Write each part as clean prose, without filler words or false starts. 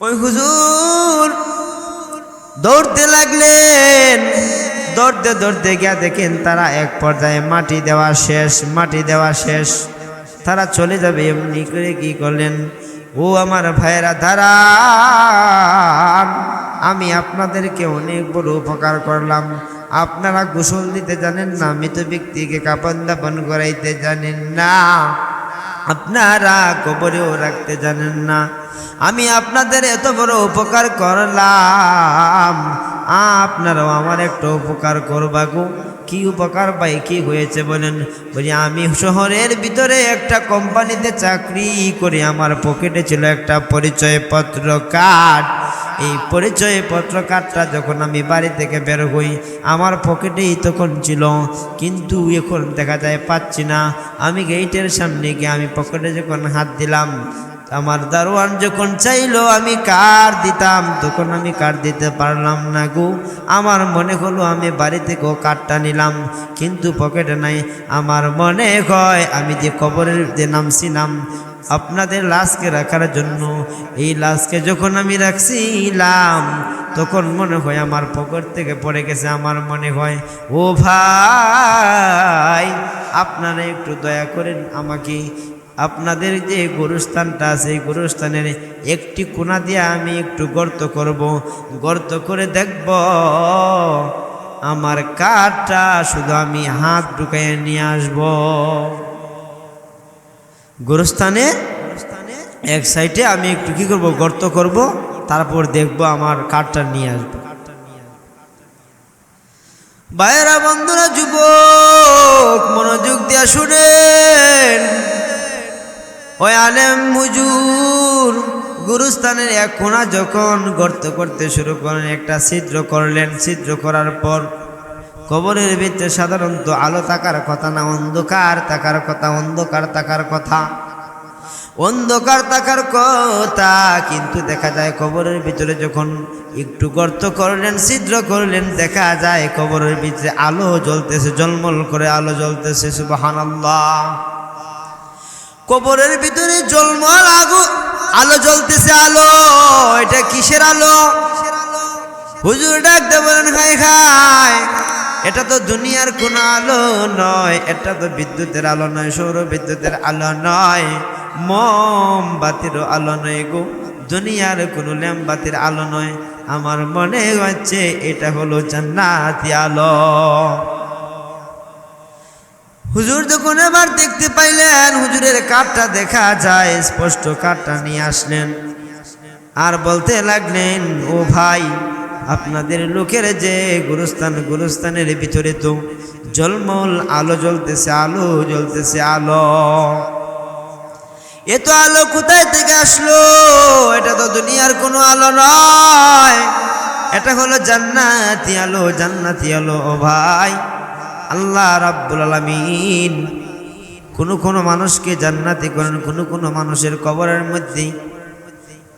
ওই হুজুর দৌড়তে লাগলেন। দৌড়তে দৌড়তে গিয়া দেখেন তারা এক পর্যায়ে মাটি দেওয়া শেষ। তারা চলে যাবে এমনি করে কি করলেন, ও আমার ভাইয়েরা দাঁড়ান, আমি আপনাদেরকে অনেক বড় উপকার করলাম। আপনারা গোসল দিতে জানেন না, মৃত ব্যক্তিকে কাফন দাফন করাইতে জানেন না, আপনারা কবরেও রাখতে জানেন না। আমি আপনাদের এত বড় উপকার করলাম, আপনারাও আমার একটা উপকার করবা গো। কি উপকার ভাই, কি হয়েছে বলেন? বলি আমি শহরের ভিতরে একটা কোম্পানিতে চাকরি করি, আমার পকেটে ছিল একটা পরিচয়পত্র কার্ড। এই পরিচয়পত্র কার্ডটা যখন আমি বাড়ি থেকে বের হই আমার পকেটেই তখন ছিল, কিন্তু এখন দেখা যায় পাচ্ছি না। আমি গেটের সামনে গিয়ে আমি পকেটে যখন হাত দিলাম, আমার দারোয়ান যখন চাইলো আমি কার্ড দিতাম, তখন আমি কার্ড দিতে পারলাম না গো। আমার মনে হলো আমি বাড়ি থেকেও কার্ডটা নিলাম, কিন্তু পকেটে নাই। আমার মনে হয় আমি যে কবরের যে নামছিলাম আপনাদের লাশকে রাখার জন্য, এই লাশকে যখন আমি রাখছিলাম তখন মনে হয় আমার পকেট থেকে পড়ে গেছে। আমার মনে হয় ও ভাই, আপনারা একটু দয়া করেন আমাকে, আপনাদের যে গোরস্থানটা আছে এই গোরস্থানের একটি কোণা দিয়ে আমি একটু গর্ত করব, গর্ত করে দেখব আমার কাঠটা শুধু আমি হাত ঢুকাইয়ে নিয়ে আসব। গোরস্থানে এক সাইডে আমি একটু কি করব, গর্ত করব, তারপর দেখব আমার কাঠটা নিয়ে আসবো। ভাইয়েরা, বন্ধুরা, যুবক, মনোযোগ দিয়া শুনেন। ওই আলেম হুজুর গুরুস্থানের এক কোণা যখন গর্ত করতে শুরু করেন, একটা ছিদ্র করলেন। ছিদ্র করার পর কবরের ভিতরে সাধারণত আলো থাকার কথা না, অন্ধকার থাকার কথা, অন্ধকার থাকার কথা। কিন্তু দেখা যায় কবরের ভিতরে যখন একটু গর্ত করলেন, ছিদ্র করলেন, দেখা যায় কবরের ভিতরে আলো জ্বলতেছে, ঝলমল করে আলো জ্বলতেছে। সুবহানাল্লাহ। কবরের ভিতরে ঝলমল আলো জ্বলতেছে। আলো, এটা কিসের আলো? হুজুর ডাকতে বলেন, হায়, এটা তো দুনিয়ার কোনো আলো নয়, এটা তো বিদ্যুতের আলো নয়, সৌর বিদ্যুতের আলো নয়, মোমবাতিরও আলো নয় গো, দুনিয়ার কোনো ল্যাম্পবাতির আলো নয়। আমার মনে হচ্ছে এটা হলো জান্নাতি আলো। হুজুর যখন এবার দেখতে পাইলেন হুজুরের কাঠটা দেখা যায় স্পষ্ট, কাঠটা নিয়ে আসলেন আর বলতে লাগলেন, ও ভাই, আপনাদের লোকের যে গুরুস্থানের ভিতরে তো ঝলমল আলো জ্বলতেছে, আলো। এত আলো কোথায় থেকে আসলো? এটা তো দুনিয়ার কোনো আলো নয়, এটা হলো জান্নাতি আলো। ও ভাই, আল্লাহ রাব্বুল আলামিন কোন মানুষকে জান্নাতি করেন, কোন মানুষের কবরের মধ্যে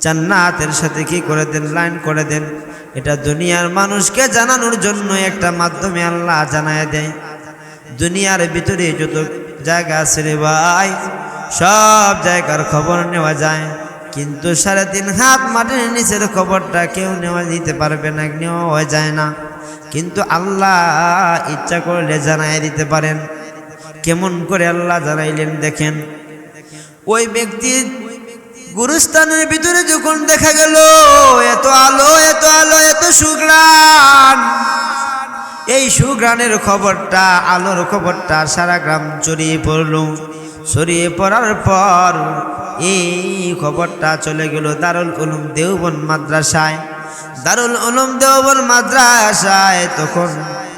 জান্নাতের সাথে কি করে দেন, লাইন করে দেন। এটা দুনিয়ার মানুষকে জানানোর জন্য একটা মাধ্যমে আল্লাহ জানায় দেয়। দুনিয়ার ভিতরে যত জায়গা আছে রে ভাই, সব জায়গার খবর নেওয়া যায়, কিন্তু 3.5 হাত মাটির নিচের খবরটা কেউ দিতে পারবে না, নেওয়া যায় না। কিন্তু আল্লাহ ইচ্ছা করলে জানাই দিতে পারেন। কেমন করে আল্লাহ জানাইলেন দেখেন। ওই ব্যক্তির গুরুস্থানের ভিতরে যখন দেখা গেল এত আলো, এত সুঘ্রাণ, এই সুঘ্রাণের খবরটা, আলোর খবরটা সারা গ্রাম ছড়িয়ে পড়ল। ছড়িয়ে পড়ার পর এই খবরটা চলে গেল দারুল উলুম দেওবন্দ মাদ্রাসায়। তখন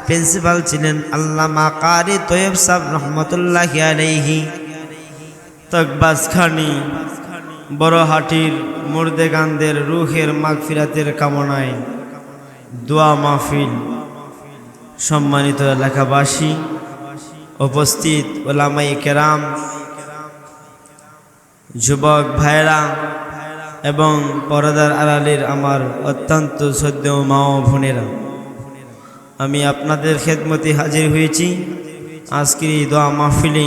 প্রিন্সিপাল ছিলেন আল্লামা কারি তৈয়ব সাহেব রহমতুল্লাহি আলাইহি। তকবাসখানি বড়হাটির মুর্দেগানদের রুহের মাগফিরাতের কামনায় দোয়া মাহফিল। সম্মানিত এলাকাবাসী, উপস্থিত ওলামায়ে কেরাম, যুবক ভাইরা এবং পর্দার আড়ালের আমার অত্যন্ত শ্রদ্ধেয় মা ও বোনেরা, আমি আপনাদের খেদমতে হাজির হয়েছি। আজকের এই দোয়া মাহফিলে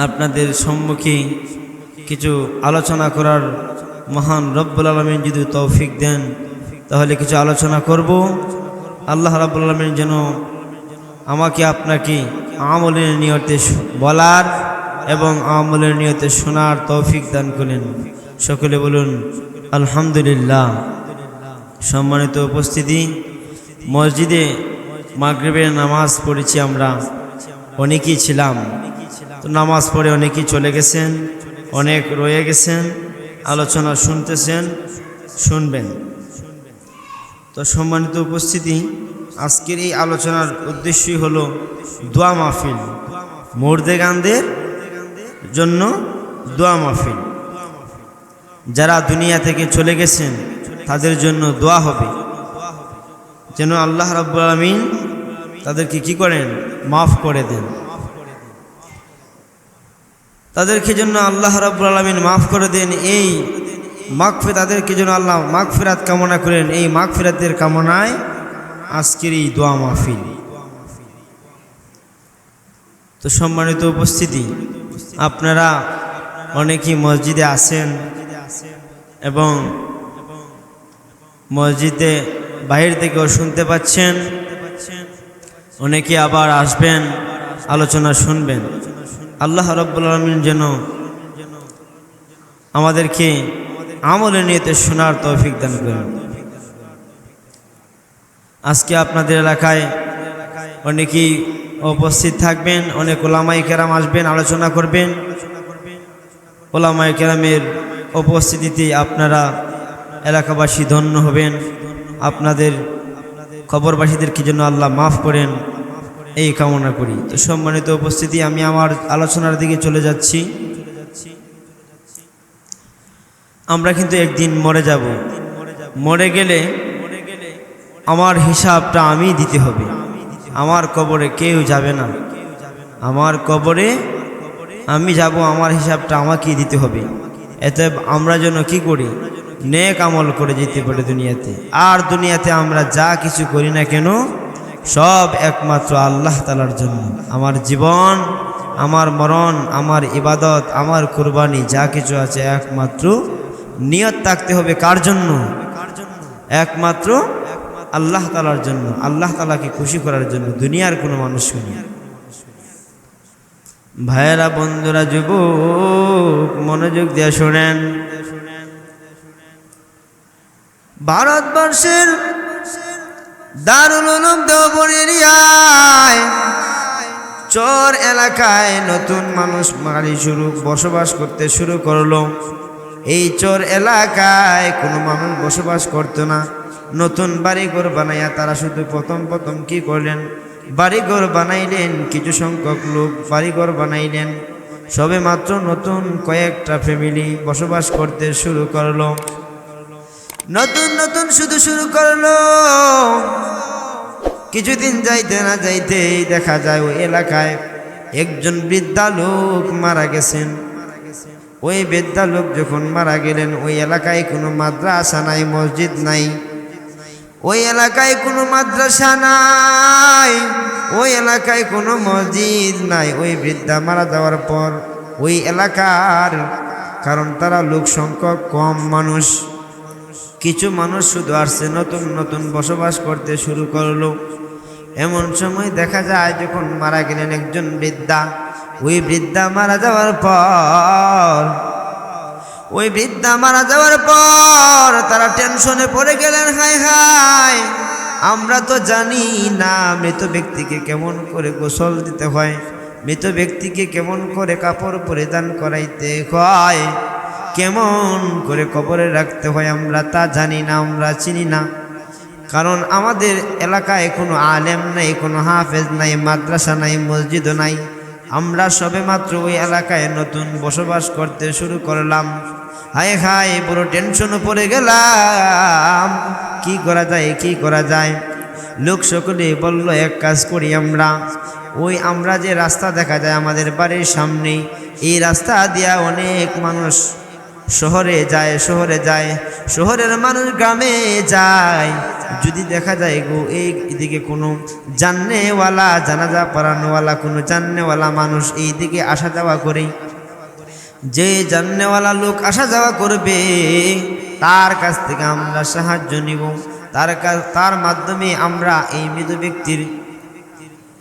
আপনাদের সম্মুখে কিছু আলোচনা করার মহান রব্বুল আলামিন যদি তৌফিক দেন তাহলে কিছু আলোচনা করব। আল্লাহ রাব্বুল আলামিন যেন আমাকে আপনাকে আমলের নিয়তে বলার এবং আমলের নিয়তে শোনার তৌফিক দান করেন। সকলে বলুন আলহামদুলিল্লাহ। সম্মানিত উপস্থিতি, মসজিদে মাগরিবের নামাজ পড়েছি আমরা, অনেকেই ছিলাম। তো নামাজ পড়ে অনেকেই চলে গেছেন, অনেক রয়ে গেছেন, আলোচনা শুনতেছেন, শুনবেন। তো সম্মানিত উপস্থিতি, আজকের এই আলোচনার উদ্দেশ্যই হলো দোয়া মাহফিল, মুর্দেগানদের জন্য দোয়া মাহফিল। যারা দুনিয়া থেকে চলে গেছেন তাদের জন্য দোয়া হবে যেন আল্লাহ রাব্বুল আলামিন তাদেরকে কি করেন, মাফ করে দেন। তাদেরকে জন্য আল্লাহ রাব্বুল আলামিন মাফ করে দেন, এই তাদেরকে যেন আল্লাহ মাগফিরাত কামনা করেন। এই মাগফিরাতের কামনায় আজকের এই দোয়া মাহফিল। তো সম্মানিত উপস্থিতি, আপনারা অনেকেই মসজিদে আসেন এবং মসজিদে বাহির থেকেও শুনতে পাচ্ছেন, অনেকে আবার আসবেন, আলোচনা শুনবেন। আল্লাহ রাব্বুল আলামিন যেন আমাদেরকে আমলের নিয়তে শোনার তৌফিক দান করেন। আজকে আপনাদের এলাকায় অনেকেই উপস্থিত থাকবেন, অনেক ওলামায়ে কেরাম আসবেন, আলোচনা করবেন। ওলামায়ে কেরামের উপস্থিতিতে আপনারা এলাকাবাসী ধন্য হবেন। আপনাদের কবরবাসীদেরকে যেন আল্লাহ মাফ করেন এই কামনা করি। তো সম্মানিত উপস্থিতি, আমি আমার আলোচনার দিকে চলে যাচ্ছি। আমরা কিন্তু একদিন মরে যাব, মরে গেলে আমার হিসাবটা আমি দিতে হবে। আমার কবরে কেউ যাবে না, আমার কবরে আমি যাব, আমার হিসাবটা আমাকেই দিতে হবে। এতে আমরা যেন কি করি, নেক আমল করে যেতে পারি দুনিয়াতে। আর দুনিয়াতে আমরা যা কিছু করি না কেন সব একমাত্র আল্লাহ তাআলার জন্য। আমার জীবন, আমার মরণ, আমার ইবাদত, আমার কুরবানি যা কিছু আছে একমাত্র নিয়ত থাকতে হবে কার জন্য? একমাত্র আল্লাহ তাআলার জন্য, আল্লাহ তাআলাকে খুশি করার জন্য, দুনিয়ার কোনো মানুষকে নয়। ভাইয়েরা, বন্ধুরা, যুবক, মনোযোগ দিয়ে শোনেন। ভারতবর্ষের দারুল উলুম দেওবন্দ এরিয়ায় চর এলাকায় নতুন মানুষ বসবাস করতে শুরু করলো। এই চর এলাকায় কোনো মানুষ বসবাস করতো না। নতুন বাড়িঘর বানাইয়া তারা শুধু প্রথম কি করলেন, বাড়িঘর বানাইলেন। কিছু সংখ্যক লোক বাড়িঘর বানাইলেন, সবে মাত্র নতুন কয়েকটা ফ্যামিলি বসবাস করতে শুরু করলো। নতুন শুধু শুরু করলো। কিছুদিন যাইতে না যাইতেই দেখা যায় ওই এলাকায় একজন বৃদ্ধা লোক মারা গেছেন। ওই বৃদ্ধা লোক যখন মারা গেলেন, ওই এলাকায় কোনো মাদ্রাসা নাই, মসজিদ নাই। ওই এলাকায় কোনো মাদ্রাসা নাই, ওই এলাকায় কোনো মসজিদ নাই। ওই বৃদ্ধা মারা যাওয়ার পর ওই এলাকার, কারণ তারা লোক সংখ্যক কম মানুষ, কিছু মানুষ শুধু আসছে, নতুন বসবাস করতে শুরু করলো। এমন সময় দেখা যায় যখন মারা গেলেন একজন বৃদ্ধা, ওই বৃদ্ধা মারা যাওয়ার পর তারা টেনশনে পড়ে গেলেন। হায় আমরা তো জানি না মৃত ব্যক্তিকে কেমন করে গোসল দিতে হয়, মৃত ব্যক্তিকে কেমন করে কাপড় পরিধান করাইতে হয়, কেমন করে কবরে রাখতে হয়, আমরা তা জানি না, আমরা চিনি না। কারণ আমাদের এলাকায় কোনো আলেম নাই, কোনো হাফেজ নাই, মাদ্রাসা নাই, মসজিদও নাই। আমরা সবে মাত্র ওই এলাকায় নতুন বসবাস করতে শুরু করলাম। হায় বড় টেনশনে পড়ে গেলাম, কি করা যায়। লোক সকলে বলল, এক কাজ করি আমরা যে রাস্তা দেখা যায় আমাদের বাড়ির সামনে, এই রাস্তা দিয়া অনেক মানুষ শহরে যায়, শহরের মানুষ গ্রামে যায়। যদি দেখা যায় গো এইদিকে কোনো জান্নেওয়ালা, জানাজা পড়ানোওয়ালা, কোনো জান্নেওয়ালা মানুষ এইদিকে আসা যাওয়া করে, যে জাননেওয়ালা লোক আসা যাওয়া করবে তার কাছ থেকে আমরা সাহায্য নিব, তার মাধ্যমে আমরা এই মৃত ব্যক্তির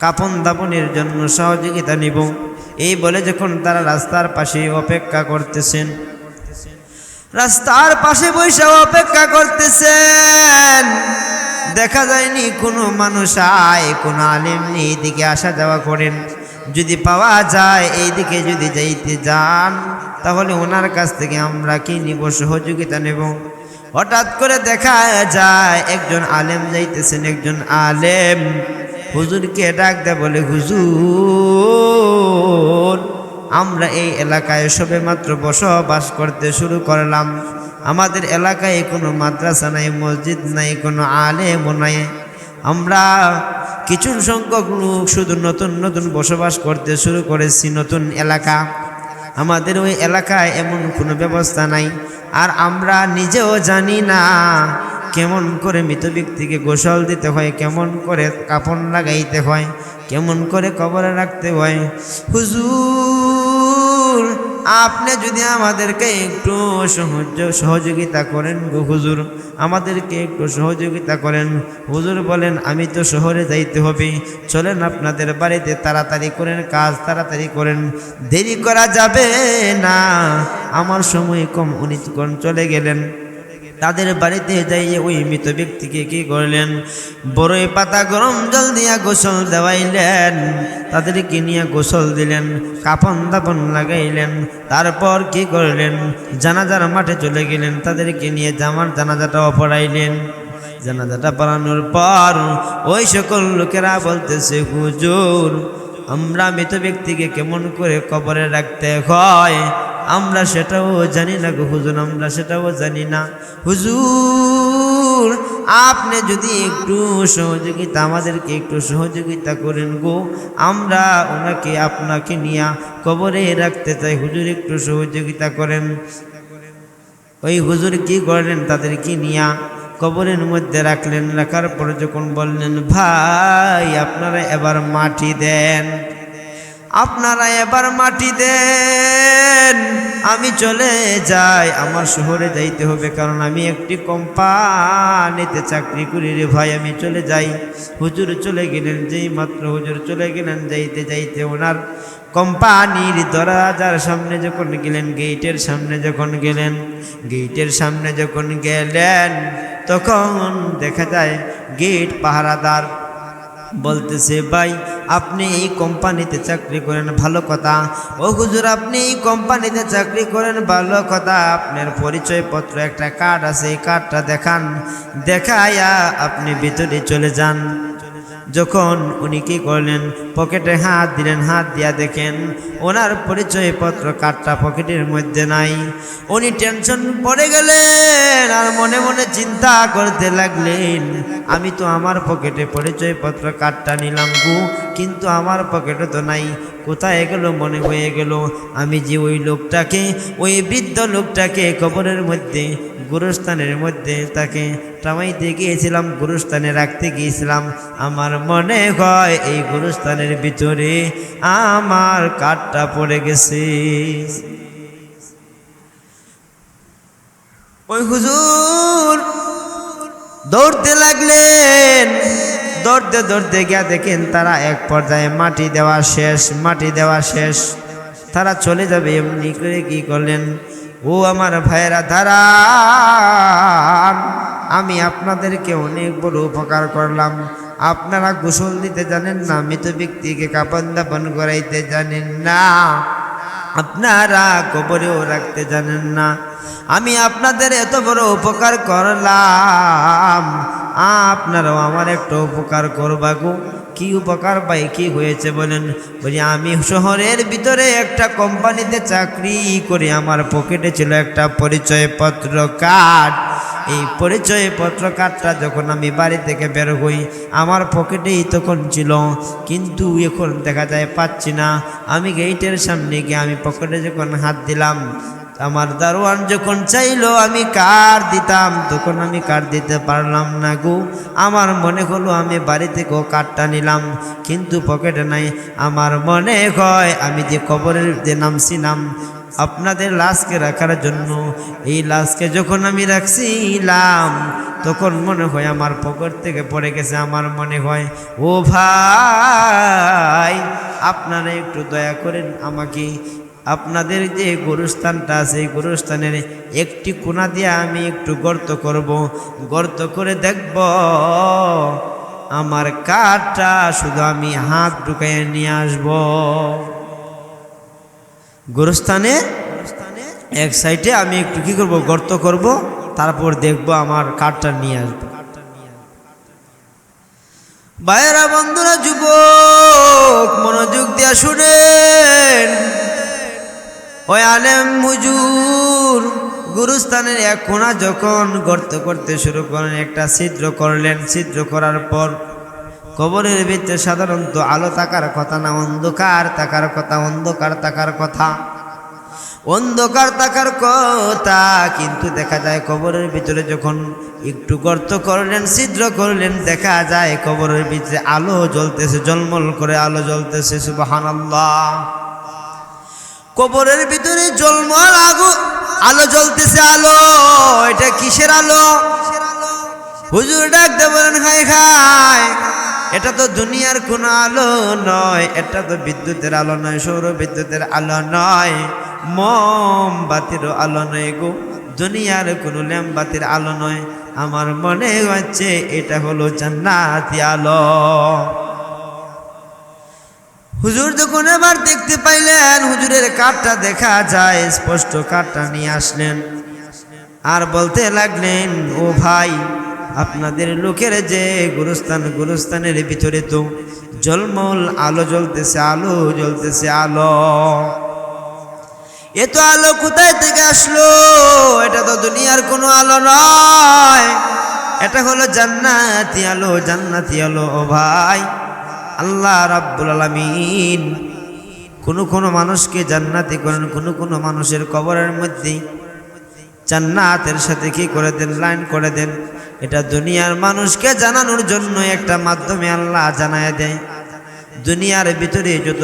কাফন দাফনের জন্য সহযোগিতা নিব। এই বলে যখন তারা রাস্তার পাশে অপেক্ষা করতেছেন, রাস্তার পাশে বসে অপেক্ষা করতেছেন, দেখা যায়নি কোনো মানুষ আয়, কোনো আলেম নেই এদিকে আসা যাওয়া করেন। যদি পাওয়া যায় এইদিকে যদি যাইতে যান তাহলে ওনার কাছ থেকে আমরা কি নিব? সহযোগিতা নেব। হঠাৎ করে দেখা যায় একজন আলেম যাইতেছেন, একজন আলেম হুজুরকে ডাক দেয়, বলে হুজুর আমরা এই এলাকায় সবে মাত্র বসবাস করতে শুরু করলাম, আমাদের এলাকায় কোনো মাদ্রাসা নাই, মসজিদ নাই, কোনো আলেমও নাই, আমরা কিছু সংখ্যক লোক শুধু নতুন নতুন বসবাস করতে শুরু করেছি, নতুন এলাকা, আমাদের ওই এলাকায় এমন কোনো ব্যবস্থা নাই, আর আমরা নিজেও জানি না কেমন করে মৃত ব্যক্তিকে গোসল দিতে হয়, কেমন করে কাফন লাগাইতে হয়, কেমন করে কবরে রাখতে হয়। হুজুর আপনি যদি আমাদেরকে একটু সহযোগিতা করেন গো হুজুর, আমাদেরকে একটু সহযোগিতা করেন। হুজুর বলেন আমি তো শহরে যাইতে হবে, চলেন আপনাদের বাড়িতে তাড়াতাড়ি করেন, কাজ তাড়াতাড়ি করেন, দেরি করা যাবে না, আমার সময় কম। উনি তখন চলে গেলেন। তাদের বাড়িতে যাইয়ে ওই মৃত ব্যক্তিকে কি করলেন? বড়ই পাতা গরম জল দিয়া গোসল দেওয়াইলেন, তাদেরকে নিয়ে গোসল দিলেন, কাফন দাফন লাগাইলেন। তারপর কি করলেন? জানাজার মাঠে চলে গেলেন, তাদেরকে নিয়ে জানাজাটাও পড়াইলেন। জানাজাটা পড়ানোর পর ওই সকল লোকেরা বলতেছে, হুজুর আমরা মৃত ব্যক্তিকে কেমন করে কবরে রাখতে হয় আমরা সেটাও জানি না গো হুজুর, আমরা সেটাও জানি না। হুজুর আপনি যদি একটু সহযোগিতা, আমাদেরকে একটু সহযোগিতা করেন গো, আমরা ওনাকে আপনাকে নিয়ে কবরে রাখতে চাই, হুজুর একটু সহযোগিতা করেন। ওই হুজুর কি করলেন? তাদেরকে নিয়ে কবরের মধ্যে রাখলেন। রাখার পরে যখন বললেন, ভাই আপনারা এবার মাটি দেন, আপনারা এবার মাটি দেন, আমি চলে যাই, আমার শহরে যাইতে হবে, কারণ আমি একটি কোম্পানিতে চাকরি করি রে ভাই, আমি চলে যাই। হুজুর চলে গেলেন। যেই মাত্র হুজুর চলে গেলেন, যাইতে যাইতে ওনার কোম্পানির দরজার সামনে যখন গেলেন, গেটের সামনে যখন গেলেন, গেটের সামনে যখন গেলেন তখন দেখা যায় গেট পাহারাদার বলতেছে, ভাই আপনি এই কোম্পানিতে চাকরি করেন, ভালো কথা। ও হুজুর আপনি এই কোম্পানিতে চাকরি করেন, ভালো কথা, আপনার পরিচয়পত্র একটা কার্ড আছে, এই কার্ডটা দেখান, দেখায়া আপনি ভিতরে চলে যান। যখন উনি কি করলেন? পকেটে হাত দিলেন, হাত দিয়া দেখেন ওনার পরিচয়পত্র কার্ডটা পকেটের মধ্যে নাই। উনি টেনশন পড়ে গেলেন আর মনে মনে চিন্তা করতে লাগলেন, আমি তো আমার পকেটে পরিচয়পত্র কার্ডটা নিলাম গো, কিন্তু আমার পকেটে তো নাই, কোথায় গেল? মনে হয়ে গেল আমি যে ওই লোকটাকে, ওই বৃদ্ধ লোকটাকে কবরের মধ্যে, গুরুস্থানের মধ্যে তাকে টামাইতে গিয়েছিলাম, গুরুস্থানে রাখতে গিয়েছিলাম, আমার মনে হয় এই গুরুস্থানের ভিতরে আমার কার্ডটা পড়ে গেছে। ওই হুজুর দৌড়তে লাগলেন, দৌড়তে দৌড়তে গিয়া দেখেন তারা এক পর্যায়ে মাটি দেওয়া শেষ, মাটি দেওয়া শেষ, তারা চলে যাবে। এমনি করে কি করলেন? ও আমার ভাইয়েরা দাঁড়ান, আমি আপনাদেরকে অনেক বড় উপকার করলাম, আপনারা গোসল দিতে জানেন না, মৃত ব্যক্তিকে কাফন দাফন করাইতে জানেন না, আপনারা কবরেও রাখতে জানেন না, আমি আপনাদের এত বড় উপকার করলাম, আপনারাও আমার একটা উপকার করবা গো। কি উপকার ভাই, কি হয়েছে বলেন? বলি আমি শহরের ভিতরে একটা কোম্পানিতে চাকরি করি, আমার পকেটে ছিল একটা পরিচয়পত্র কার্ড, এই পরিচয়পত্র কার্ডটা যখন আমি বাড়ি থেকে বের হই আমার পকেটেই তখন ছিল, কিন্তু এখন দেখা যায় পাচ্ছি না। আমি গেটের সামনে গিয়ে আমি পকেটে যখন হাত দিলাম, আমার দারোয়ান যখন চাইলো আমি কার্ড দিতাম, তখন আমি কার্ড দিতে পারলাম না গো। আমার মনে হলো আমি বাড়ি থেকেও কার্ডটা নিলাম, কিন্তু পকেটে নাই। আমার মনে হয় আমি যে কবরের যে নামছিলাম আপনাদের লাশকে রাখার জন্য। এই লাশকে যখন আমি রাখছিলাম তখন মনে হয় আমার পকেট থেকে পড়ে গেছে। আমার মনে হয় ও ভাই আপনারা একটু দয়া করেন আমাকে আপনাদের যে গোরস্থানটা আছে এই গোরস্থানের একটি কোণা দিয়ে আমি একটু গর্ত করব, গর্ত করে দেখব আমার কাঠটা শুধু আমি হাত ঢুকাইয়ে নিয়ে আসব। গোরস্থানে এক সাইডে আমি একটু কি করব, গর্ত করব, তারপর দেখব আমার কাঠটা নিয়ে আসব। ভাইয়েরা বন্ধুরা যুবক মনোযোগ দিয়া শুনেন, ওই আলেম হুজুর গুরুস্থানের এক কোণা যখন গর্ত করতে শুরু করেন, একটা ছিদ্র করলেন। ছিদ্র করার পর কবরের ভিতরে সাধারণত আলো থাকার কথা না, অন্ধকার থাকার কথা। অন্ধকার থাকার কথা, অন্ধকার থাকার কথা, কিন্তু দেখা যায় কবরের ভিতরে যখন একটু গর্ত করলেন, ছিদ্র করলেন, দেখা যায় কবরের ভিতরে আলো জ্বলতেছে, ঝলমল করে আলো জ্বলতেছে। সুবহানাল্লাহ। কবরের ভিতরে ঝলমল আলো জ্বলতেছে। আলো, এটা কিসের আলো? হুজুর ডাকতে বলেন, হায় হায়, এটা তো দুনিয়ার কোনো আলো নয়, এটা তো বিদ্যুতের আলো নয়, সৌর বিদ্যুতের আলো নয়, মোমবাতিরও আলো নয় গো, দুনিয়ার কোনো ল্যাম্পবাতির আলো নয়। আমার মনে হচ্ছে এটা হলো জান্নাতি আলো। হুজুর যখন এবার দেখতে পাইলেন হুজুরের কাঠটা দেখা যায় স্পষ্ট, কাঠটা নিয়ে আসলেন আর বলতে লাগলেন, ও ভাই আপনাদের লোকের যে গুরুস্থান, গুরুস্থানের ভিতরে তো ঝলমল আলো জ্বলতেছে, আলো জ্বলতেছে, আলো। এত আলো কোথায় থেকে আসলো? এটা তো দুনিয়ার কোনো আলো নয়, এটা হলো জান্নাতি আলো, জান্নাতি আলো। ও ভাই, আল্লাহ রাব্বুল আলামিন কোনো মানুষকে জান্নাতি করেন, কোনো মানুষের কবরের মধ্যে জান্নাতের সাথে কি করে দেন, লাইন করে দেন। এটা দুনিয়ার মানুষকে জানানোর জন্য একটা মাধ্যমে আল্লাহ জানায় দেয়। দুনিয়ার ভিতরে যত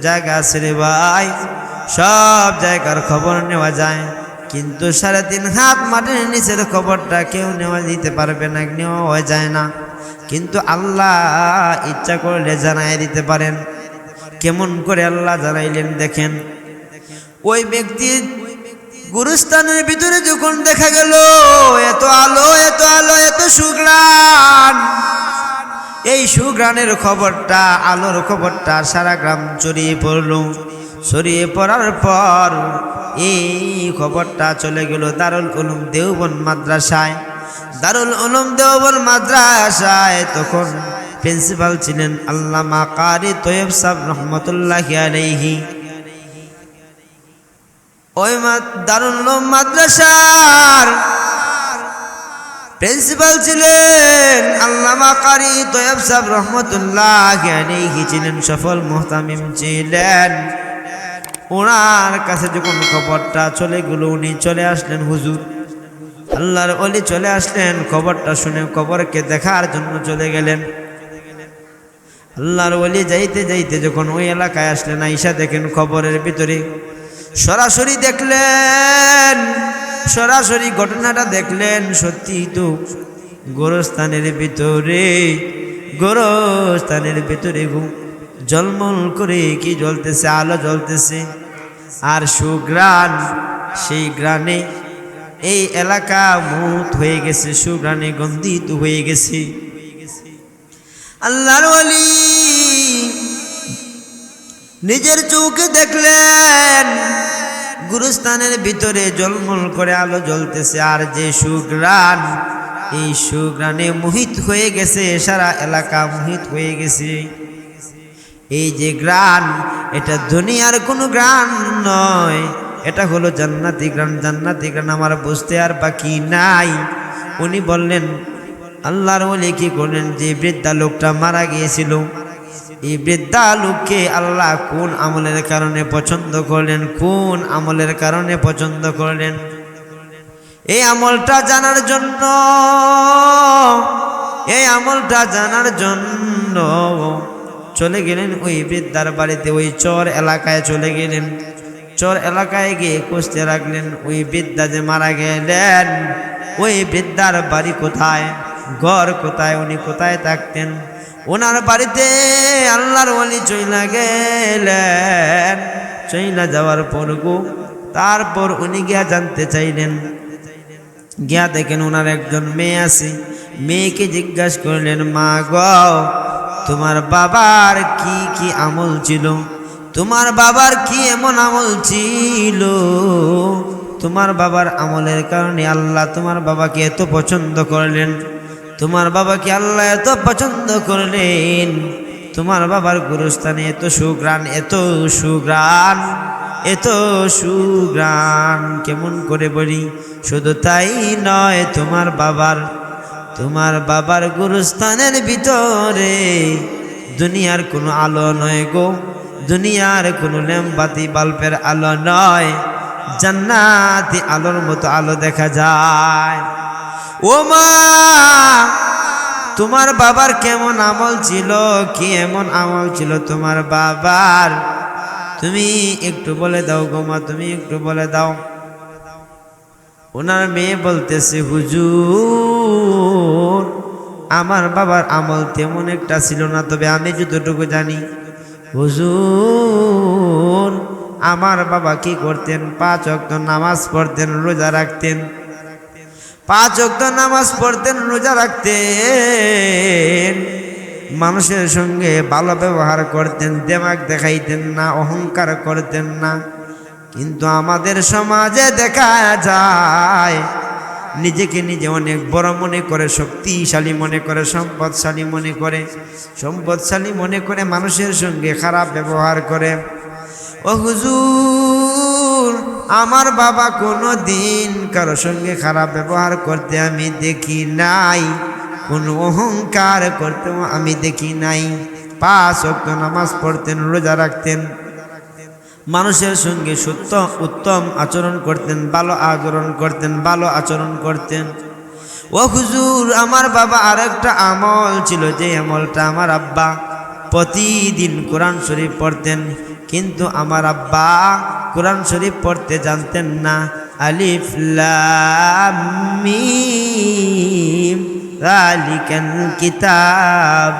জায়গা আছে রে ভাই, সব জায়গার খবর নেওয়া যায়, কিন্তু 3.5 হাত মাটির নিচের খবরটা কেউ নেওয়া দিতে পারবে না, নেওয়া যায় না। কিন্তু আল্লাহ ইচ্ছা করলে জানাই দিতে পারেন। কেমন করে আল্লাহ জানাইলেন দেখেন। ওই ব্যক্তির গুরুস্থানের ভিতরে যখন দেখা গেল এত আলো, এত আলো, এত সুঘ্রাণ, এই সুঘ্রাণের খবরটা, আলোর খবরটা সারা গ্রাম ছড়িয়ে পড়ল। ছড়িয়ে পড়ার পর এই খবরটা চলে গেল দারুল উলুম দেওবন্দ মাদ্রাসায়। দারুল উলুম দেওবন্দ মাদ্রাসায় তখন প্রিন্সিপাল ছিলেন আল্লামা কারি তৈয়ব সাহেব রহমতুল্লাহি আলাইহি। ওই দারুল উলুম মাদ্রাসার প্রিন্সিপাল ছিলেন আল্লামা কারি তৈয়ব সাহেব রহমতুল্লাহি আলাইহি, ছিলেন সফল মুহতামিম ছিলেন। ওনার কাছে যখন খবরটা চলে গেল, উনি চলে আসলেন, হুজুর আল্লাহর ওলি চলে আসলেন। খবরটা শুনে খবরকে দেখার জন্য চলে গেলেন। আল্লাহর ওলি যাইতে যাইতে যখন ওই এলাকায় আসলেন, আইসা দেখেন খবরের ভিতরে সরাসরি দেখলেন, সরাসরি ঘটনাটা দেখলেন। সত্যি তো গোরস্থানের ভিতরে, গোরস্থানের ভিতরে ঝলমল করে কি জ্বলতেছে, আলো জ্বলতেছে, আর সুঘ্রাণ, সেই গ্রানে এই এলাকা মুহূর্ত হয়ে গেছে, সুঘ্রাণে গন্ধিত হয়ে গেছে। আল্লাহর ওলি নিজের চোখে দেখলেন গুরুস্থানের ভিতরে ঝলমল করে আলো জ্বলতেছে, আর যে সুঘ্রাণ, এই সুঘ্রাণে মোহিত হয়ে গেছে, সারা এলাকা মোহিত হয়ে গেছে। এই যে গ্রাণ, এটা দুনিয়ার কোনো গ্রাণ নয়, এটা হলো জান্নাতি গ্রাণ, জান্নাতি গ্রাণ। আমার বুঝতে আর বাকি নাই। উনি বললেন, আল্লাহর ওলি কি করলেন, যে বৃদ্ধা লোকটা মারা গিয়েছিল, এই বৃদ্ধা লোককে আল্লাহ কোন আমলের কারণে পছন্দ করলেন, কোন আমলের কারণে পছন্দ করলেন, এই আমলটা জানার জন্য, এই আমলটা জানার জন্য চলে গেলেন ওই বৃদ্ধার বাড়িতে, ওই চর এলাকায় চলে গেলেন। চর এলাকায় গিয়ে খুঁজতে লাগলেন ওই বৃদ্ধা যে মারা গেলেন ওই বৃদ্ধার বাড়ি কোথায়, ঘর কোথায়, উনি কোথায় থাকতেন। ওনার বাড়িতে আল্লাহর ওলি চইলা গেলেন। চইলা যাওয়ার পর তারপর উনি গিয়া জানতে চাইলেন, গিয়া দেখেন ওনার একজন মেয়ে আছে। মেয়েকে জিজ্ঞাসা করলেন, মা গো, তোমার বাবার কি কি আমল ছিল, তোমার বাবার কি এমন আমল ছিল, তোমার বাবার আমলের কারণে আল্লাহ তোমার বাবাকে এত পছন্দ করলেন, তোমার বাবাকে আল্লাহ এত পছন্দ করলেন, তোমার বাবার গুরুস্থানে এত সুগ্রাণ, এত সুগ্রাণ, এত সুগ্রাণ কেমন করে বলি। শুধু তাই নয়, তোমার বাবার গুরুস্থানের ভিতরে দুনিয়ার কোনো আলো নয় গো, দুনিয়ার কোনো ল্যাম্পবাতি বাল্বের আলো নয়, জান্নাতি আলোর মতো আলো দেখা যায়। ও মা, তোমার বাবার কেমন আমল ছিল, কি এমন আমল ছিল তোমার বাবার, তুমি একটু বলে দাও গো মা, তুমি একটু বলে দাও। ওনার মেয়ে বলতেছে, হুজুর, আমার বাবার আমল তেমন একটা ছিল না, তবে আমি যতটুকু জানি হুজুর, আমার বাবা কি করতেন, 5 ওয়াক্ত নামাজ পড়তেন, রোজা রাখতেন, 5 ওয়াক্ত নামাজ পড়তেন, রোজা রাখতেন, মানুষের সঙ্গে ভালো ব্যবহার করতেন, দেমাগ দেখাইতেন না, অহংকার করতেন না। কিন্তু আমাদের সমাজে দেখা যায় নিজেকে নিজে অনেক বড় মনে করে, শক্তিশালী মনে করে, সম্পদশালী মনে করে মানুষের সঙ্গে খারাপ ব্যবহার করে। ও হুজুর, আমার বাবা কোনো দিন কারো সঙ্গে খারাপ ব্যবহার করতে আমি দেখি নাই, কোনো অহংকার করতেও আমি দেখি নাই, 5 ওয়াক্ত নামাজ পড়তেন, রোজা রাখতেন, মানুষের সঙ্গে সত্য উত্তম আচরণ করতেন, ভালো আচরণ করতেন। ও হুজুর, আমার বাবা আরেকটা আমল ছিল, যে আমলটা আমার আব্বা প্রতিদিন কোরআন শরীফ পড়তেন, কিন্তু আমার আব্বা কোরআন শরীফ পড়তে জানতেন না। আলিফ লাম মিম যালিকাল কিতাব,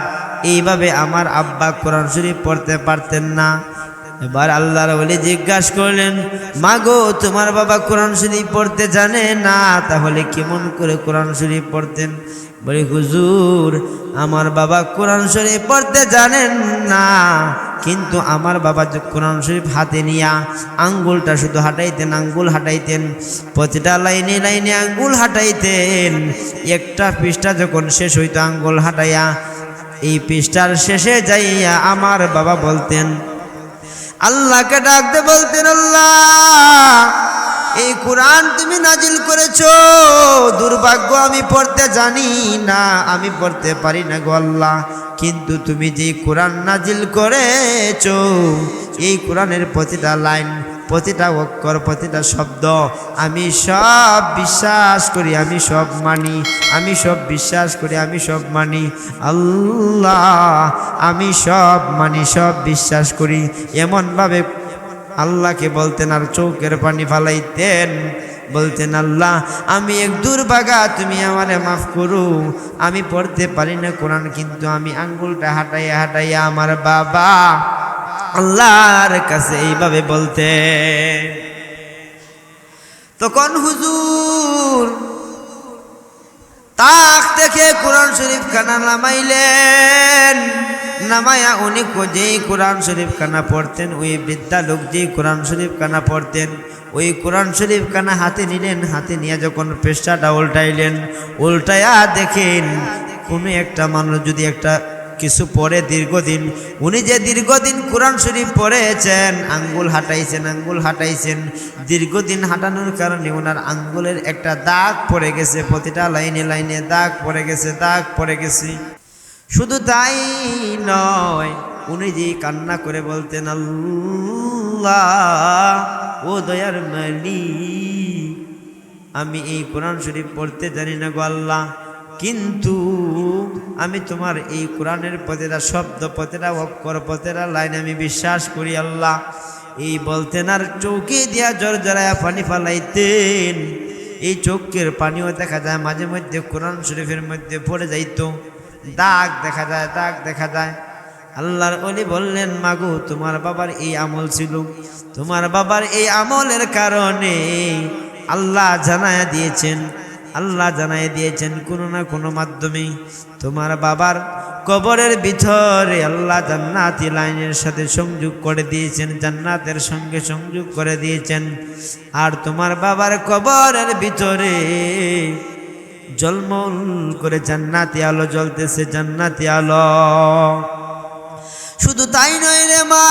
এইভাবে আমার আব্বা কোরআন শরীফ পড়তে পারতেন না। এবার আল্লাহর ওলি জিজ্ঞাসা করলেন, মা গো, তোমার বাবা কোরআন শরীফ পড়তে জানে না, তাহলে কেমন করে কোরআন শরীফ পড়তেন? বলি, হুজুর, আমার বাবা কোরআন শরীফ পড়তে জানেন না, কিন্তু আমার বাবা কোরআন শরীফ হাতে নিয়া আঙ্গুলটা শুধু হাঁটাইতেন, আঙ্গুল হাঁটাইতেন, প্রতিটা লাইনে লাইনে আঙ্গুল হাঁটাইতেন। একটা পৃষ্ঠা যখন শেষ হইতো আঙ্গুল হাঁটাইয়া, এই পৃষ্ঠার শেষে যাইয়া আমার বাবা বলতেন, আল্লাহকে ডাকতে বলতেন, আল্লাহ, এই কোরআন তুমি নাজিল করেছো, দুর্ভাগ্য আমি পড়তে জানি না, আমি পড়তে পারি না গো আল্লাহ, কিন্তু তুমি যে কোরআন নাজিল করেছো, এই কোরআনের প্রতিটা লাইন, প্রতিটা অক্ষর, প্রতিটা শব্দ আমি সব বিশ্বাস করি, আমি সব মানি, আমি সব বিশ্বাস করি, আমি সব মানি আল্লাহ, আমি সব মানি, সব বিশ্বাস করি। এমনভাবে আল্লাহকে বলতেন আর চোখের পানি ফালাইতেন, বলতেন, আল্লাহ, আমি এক দুর্ভাগা, তুমি আমারে মাফ করো, আমি পড়তে পারি না কোরআন, কিন্তু আমি আঙ্গুলটা হাঁটাইয়া হাঁটাইয়া আমার বাবা আল্লাহর কাছে এইভাবে বলতে। তখন হুজুর তাক থেকে কোরআন শরীফ খানা নামাইলেন, নামায়া উনি যেই কোরআন শরীফ খানা পড়তেন, ওই বৃদ্ধা লোক যেই কোরআন শরীফ খানা পড়তেন, ওই কোরআন শরীফ খানা হাতে নিলেন, হাতে নিয়ে যখন পৃষ্ঠাটা উল্টাইলেন, উল্টায়া দেখেন কোনো একটা মানুষ যদি একটা কিছু পরে দীর্ঘদিন, উনি যে দীর্ঘদিন কোরআন শরীফ পড়েছেন, আঙ্গুল হাঁটাইছেন, দীর্ঘদিন হাঁটানোর কারণে ওনার আঙ্গুলের একটা দাগ পড়ে গেছে, প্রতিটা লাইনে লাইনে দাগ পড়ে গেছে। শুধু তাই নয়, উনি যে কান্না করে বলতেন, আল্লাহ, ও দয়ার মালিক, আমি এই কোরআন শরীফ পড়তে জানি না গো আল্লাহ, কিন্তু আমি তোমার এই কোরআনের প্রতিটা শব্দ, প্রতিটা অক্ষর, প্রতিটা লাইন আমি বিশ্বাস করি আল্লাহ। এই বলতেন আর চৌকি দিয়া জড়জড়ায়া পানি ফালাইতেন। এই চোখের পানিও দেখা যায় মাঝে মধ্যে কোরআন শরীফের মধ্যে পড়ে যাইতো, দাগ দেখা যায়, দাগ দেখা যায়। আল্লাহর ওলি বললেন, মাগো তোমার বাবার এই আমল ছিল, তোমার বাবার এই আমলের কারণে আল্লাহ জানায়া দিয়েছেন, আল্লাহ জানায় দিয়েছেন কোনো না কোনো মাধ্যমে তোমার বাবার কবরের ভিতরে আল্লাহ জান্নাতি লাইনের সাথে সংযোগ করে দিয়েছেন, জান্নাতের সঙ্গে সংযোগ করে দিয়েছেন। আর তোমার বাবার কবরের ভিতরে ঝলমল করে জান্নাতি আলো জ্বলতেছে, জান্নাতি আলো। শুধু তাই নয় রে মা,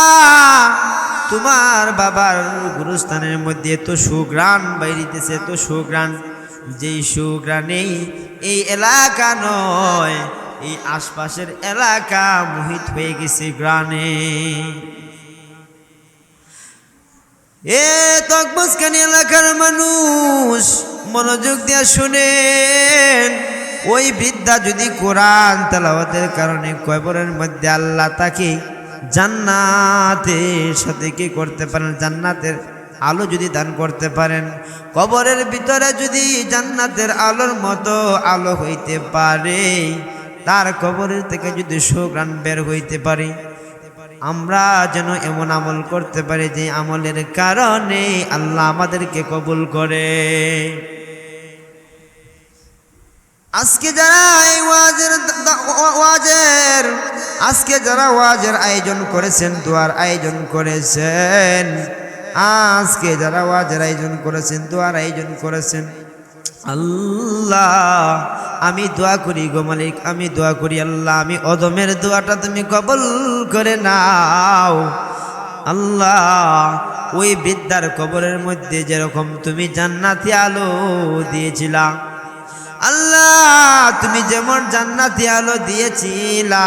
তোমার বাবার গুরুস্থানের মধ্যে এত সুঘ্রাণ বাইরিতেছে, এত সুঘ্রাণ, যেই সুঘ্রাণে এই এলাকা নয়, এই আশপাশের এলাকা মোহিত হয়ে গেছে গ্রানে। এ তকবস্কানি এলাকার মানুষ মনোযোগ দিয়ে শুনেন, ওই বৃদ্ধা যদি কোরআন তেলাওয়াতের কারণে কবরের মধ্যে আল্লাহ তাকে জান্নাতের সাথে কি করতে পারেন, জান্নাতের আলো যদি দান করতে পারেন, কবরের ভিতরে যদি জান্নাতের আলোর মতো আলো হইতে পারে, তার কবরের থেকে যদি সুঘ্রাণ বের হইতে পারে, আমরা যেন এমন আমল করতে পারি যে আমলের কারণে আল্লাহ আমাদেরকে কবুল করে। আজকে যারা এই ওয়াজের আয়োজন করেছেন, দোয়ার আয়োজন করেছেন, আজকে যারা ওয়াজের আয়োজন করেছেন, দোয়ার আয়োজন করেছেন, আল্লাহ আমি দোয়া করি গো মালিক, আমি দোয়া করি আল্লাহ, আমি অদমের দোয়াটা তুমি কবুল করে নাও। আল্লাহ ওই বৃদ্ধার কবরের মধ্যে যেরকম তুমি জান্নাতি আলো দিয়েছিলা, আল্লাহ তুমি যেমন জান্নাতি আলো দিয়েছিলা,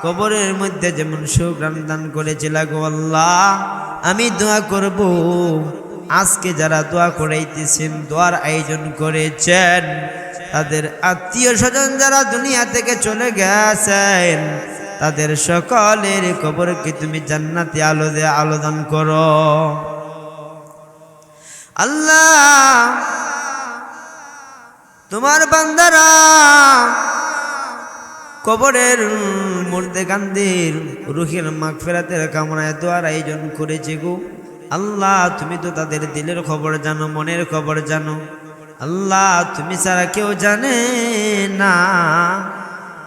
কবরের মধ্যে যেমন সুঘ্রাণ দান করেছিলা গো আল্লাহ, আমি দোয়া করব আজকে যারা দোয়া করাইতেছেন, দোয়ার আয়োজন করেছেন, তাদের আত্মীয় স্বজন যারা দুনিয়া থেকে চলে গেছেন, তাদের সকলের কবরকে তুমি জান্নাতি আলো দিয়ে আলো দান করো। আল্লাহ তোমার বান্দারা কবরের মধ্যে কান্দির রুহের মাগফিরাতের কামনায় দোয়ার আয়োজন করেছে গো আল্লাহ, তুমি তো তাদের দিলের খবর জানো, মনের খবর জানো। আল্লাহ তুমি ছাড়া কেউ জানে না,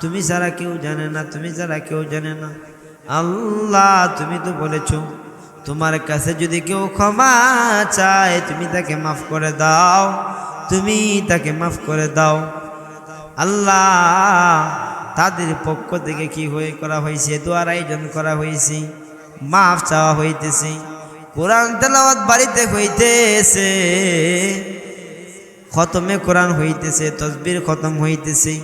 তুমি ছাড়া কেউ জানে না, তুমি ছাড়া কেউ জানে না। আল্লাহ তুমি তো বলেছ তোমার কাছে যদি কেউ ক্ষমা চায় তুমি তাকে মাফ করে দাও, তুমি তাকে মাফ করে দাও। আল্লাহ তাদের পক্ষ থেকে কি হয়ে করা হয়েছে, দোয়ার আয়োজন করা হয়েছে, মাফ চাওয়া হইতেছে, কোরআন তেলাওয়াত বাড়িতে হইতেছে, খতমে কোরআন হইতেছে, তসবির খতম হইতেছে,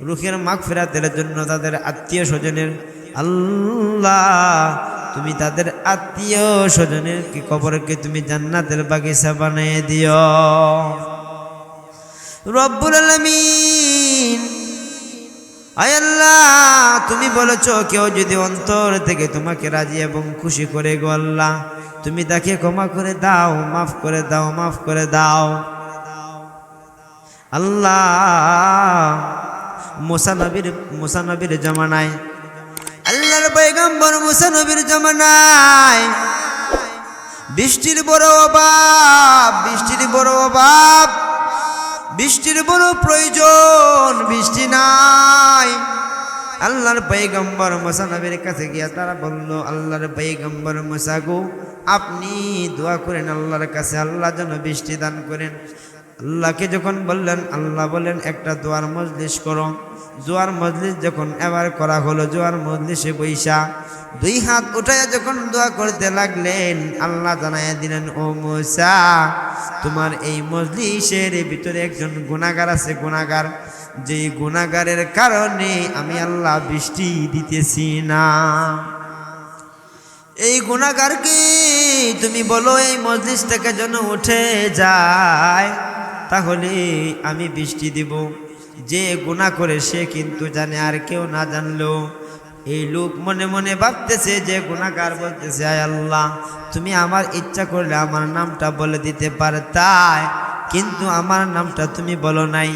রুহের মাগফিরাতের জন্য তাদের আত্মীয় স্বজনের, আল্লাহ তুমি তাদের আত্মীয় স্বজনের কি কবরকে তুমি জান্নাতের বাগিচা বানিয়ে দিও রব্বুল আলামিন। আয় আল্লাহ তুমি বলেছো কেউ যদি অন্তর থেকে তোমাকে রাজি এবং খুশি করে গো আল্লাহ, তুমি তাকে ক্ষমা করে দাও, মাফ করে দাও, মাফ করে দাও। আল্লাহ মুসা নবীর জামানায়, আল্লাহর পয়গম্বর মুসা নবীর জামানায় বৃষ্টির বড় অভাব, বৃষ্টির বড় অভাব, বৃষ্টির বড় প্রয়োজন, বৃষ্টি নাই। আল্লাহর পয়গম্বর মুসা নবীর কাছে গিয়া তারা বলল, আল্লাহর পয়গম্বর মুসা গো আপনি দোয়া করেন আল্লাহর কাছে, আল্লাহ যেন বৃষ্টি দান করেন। আল্লাহকে যখন বললেন, আল্লাহ বলেন একটা দোয়ার মজলিস করো। জোয়ার মজলিস যখন এবার করা হলো, জোয়ার মজলিসে বৈশা দুই হাত উঠাইয়া যখন দোয়া করতে লাগলেন, আল্লাহ জানাইয়া দিলেন, ও মুসা তোমার এই মজলিসের ভিতরে একজন গুনাহগার আছে, গুনাহগার, যেই গুনাহগারের কারণে আমি আল্লাহ বৃষ্টি দিতেছি না। এই গুনাহগারকে তুমি বলো এই মজলিস থেকে যেন উঠে যায়, তাহলে আমি বৃষ্টি দিব। যে গুনাহ করে সে কিন্তু জানে, আর কেউ না জানলেও এই লোক মনে মনে ভাবতেছে যে গুনাহগার, বলতেছে আয় আল্লাহ, তুমি আমার ইচ্ছা করলে আমার নামটা বলে দিতে পারতাই, কিন্তু আমার নামটা তুমি বলো নাই,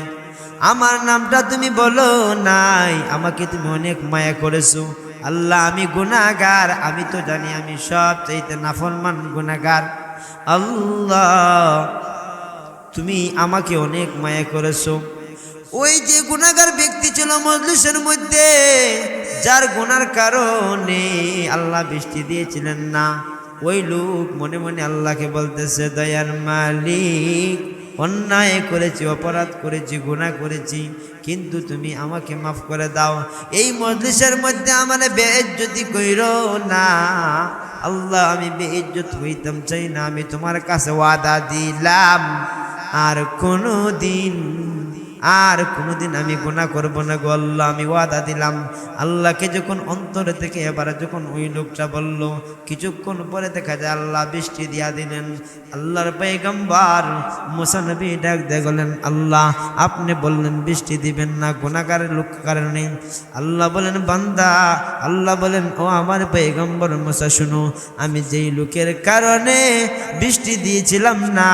আমার নামটা তুমি বলো নাই। আমাকে তুমি অনেক মায়া করেছো আল্লাহ, আমি গুনাহগার, আমি তো জানি আমি সব চাইতে নাফরমান গুনাহগার। আল্লাহ তুমি আমাকে অনেক মায়া করেছো। ওই যে গুনাহগার ব্যক্তি ছিল মজলিসের মধ্যে, যার গুনার কারণে আল্লাহ বৃষ্টি দিয়েছিলেন না, ওই লোক মনে মনে আল্লাহকে বলতেছে, দয়ার মালিক, অন্যায় করেছি, অপরাধ করেছি, গুনাহ করেছি, কিন্তু তুমি আমাকে মাফ করে দাও। এই মজলিসের মধ্যে আমার বেইজ্জতি কইরো না আল্লাহ, আমি বেইজ্জত হইতাম চাই না। আমি তোমার কাছে ওয়াদা দিলাম আর কোনোদিন আমি গুনাহ করব না গো আল্লাহ, আমি ওয়াদা দিলাম। আল্লাহকে যখন অন্তরে থেকে এবারে যখন ওই লোকটা বলল, কিছুক্ষণ পরে দেখা যায় আল্লাহ বৃষ্টি দিয়া দিলেন। আল্লাহর পয়গম্বর মুসা নবী ডাক দিয়ে বলেন, আল্লাহ আপনি বললেন বৃষ্টি দিবেন না গুনাহগারের লোক কারণে। আল্লাহ বলেন, বান্দা, আল্লাহ বলেন, ও আমার পয়গম্বর মুসা শুনো, আমি যেই লোকের কারণে বৃষ্টি দিয়েছিলাম না,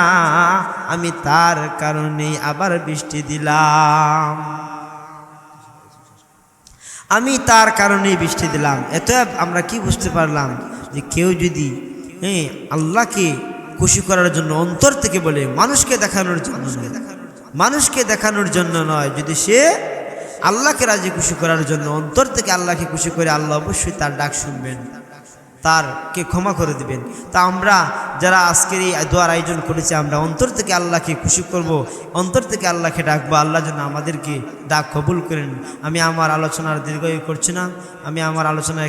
আমি তার কারণে আবার বৃষ্টি দিলাম। আমি তার কারণেই বৃষ্টি দিলাম। এত আমরা কি বুঝতে পারলাম, যে কেউ যদি আল্লাহকে খুশি করার জন্য অন্তর থেকে বলে, মানুষকে দেখানোর জন্য নয়, যদি সে আল্লাহকে রাজি খুশি করার জন্য অন্তর থেকে আল্লাহকে খুশি করে, আল্লাহ অবশ্যই তার ডাক শুনবেন, তারকে ক্ষমা করে দিবেন। তা আমরা যারা আজকের এই দোয়ার আয়োজন করেছি, আমরা অন্তর থেকে আল্লাহকে খুশি করব, অন্তর থেকে আল্লাহকে ডাকবো, আল্লাহ যেন আমাদেরকে ডাক কবুল করেন। আমি আমার আলোচনার দীর্ঘ করছি না, আমি আমার আলোচনায়